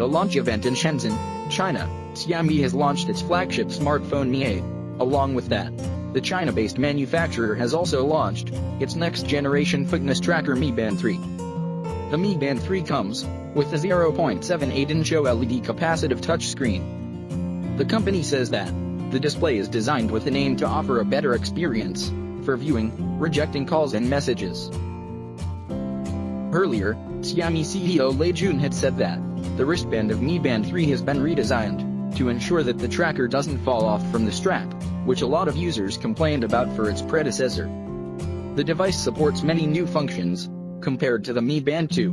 a launch event in Shenzhen, China, Xiaomi has launched its flagship smartphone Mi 8. Along with that, the China-based manufacturer has also launched its next-generation fitness tracker Mi Band 3. The Mi Band 3 comes with a 0.78-inch OLED capacitive touchscreen. The company says that the display is designed with an aim to offer a better experience for viewing, rejecting calls and messages. Earlier, Xiaomi CEO Lei Jun had said that the wristband of Mi Band 3 has been redesigned to ensure that the tracker doesn't fall off from the strap, which a lot of users complained about for its predecessor. The device supports many new functions compared to the Mi Band 2.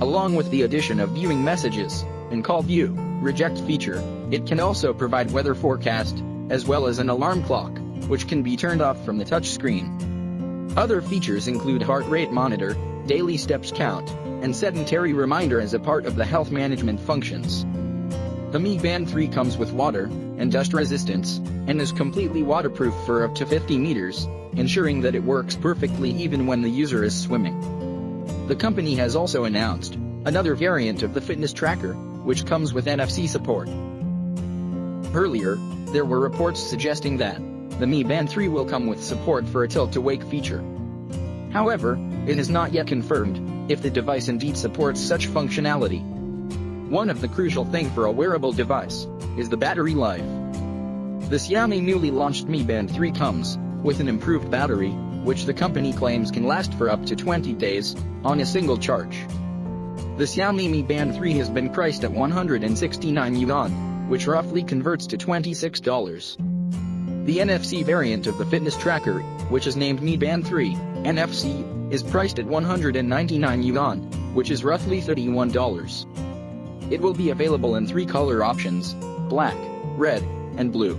Along with the addition of viewing messages and call view, reject feature, it can also provide weather forecast, as well as an alarm clock, which can be turned off from the touchscreen. Other features include heart rate monitor, daily steps count, and sedentary reminder as a part of the health management functions. The Mi Band 3 comes with water and dust resistance, and is completely waterproof for up to 50 meters, ensuring that it works perfectly even when the user is swimming. The company has also announced another variant of the fitness tracker, which comes with NFC support. Earlier, there were reports suggesting that the Mi Band 3 will come with support for a tilt-to-wake feature. However, it is not yet confirmed if the device indeed supports such functionality. One of the crucial things for a wearable device is the battery life. The Xiaomi newly launched Mi Band 3 comes with an improved battery, which the company claims can last for up to 20 days on a single charge. The Xiaomi Mi Band 3 has been priced at 169 yuan, which roughly converts to $26. The NFC variant of the fitness tracker, which is named Mi Band 3 NFC, is priced at 199 yuan, which is roughly $31. It will be available in 3 color options: black, red, and blue.